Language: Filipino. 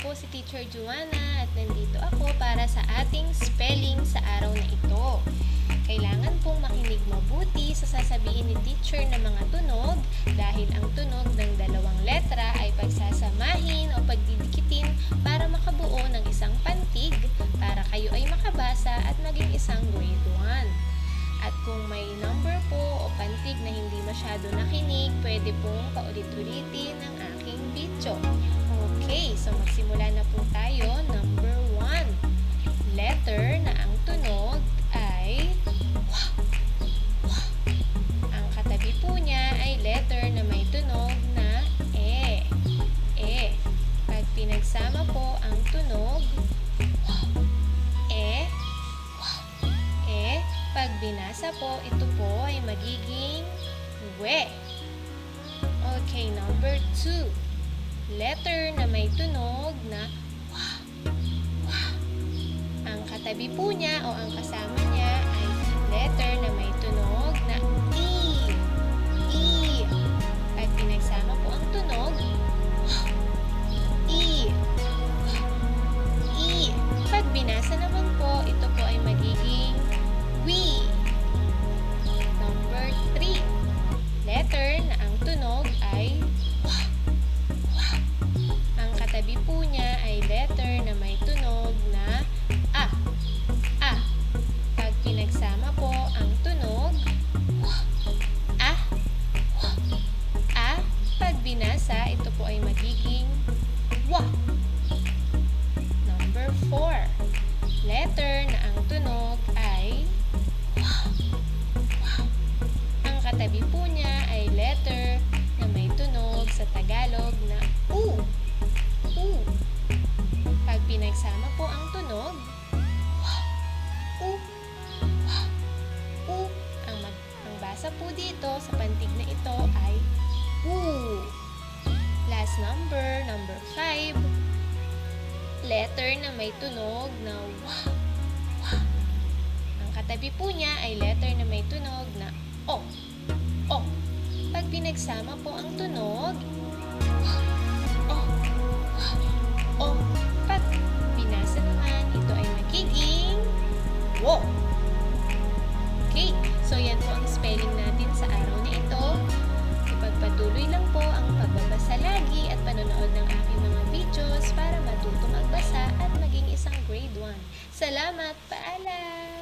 po si Teacher Juana at nandito ako para sa ating spelling sa araw na ito. Kailangan pong makinig mabuti sa sasabihin ni Teacher na mga tunog dahil ang tunog ng dalawang letra ay pagsasamahin o pagdidikitin para makabuo ng isang pantig para kayo ay makabasa at maging isang grade 1. At kung may number po o pantig na hindi masyado nakinig, pwede pong paulit-ulitin ang aking video. Okay, so magsimula na po tayo. Number 1. Letter na ang tunog ay W. Ang katabi po niya ay letter na may tunog na E. Pag pinagsama po ang tunog pag binasa po, ito po ay magiging we. Okay, number 2. Letter na may tunog na wa. Ang katabi po niya o ang kasama niya ay letter na may tunog na E. Pag pinagsama po ang tunog, E. Pag binasa naman po, ito po ay magiging we. Number 3. Letter na ang tunog ay wa. Ang katabi po niya ay letter na may tunog na a. Pag pinagsama po ang tunog a. Pag binasa, ito po ay magiging wa. Number 4. Letter na ang tunog ay katabi po niya ay letter na may tunog sa Tagalog na U. Pag pinagsama po ang tunog, U. Ang basa po dito sa pantig na ito ay U. Last number 5. Letter na may tunog na W. Ang katabi po niya ay letter na may tunog na O. Pag pinagsama po ang tunog, O. Pag binasa naman, ito ay magiging wo. Okay, so yan po ang spelling natin sa araw na ito. Ipagpatuloy lang po ang pagbabasa lagi at panonood ng aking mga videos para matuto magbasa at maging isang grade 1. Salamat! Paalam!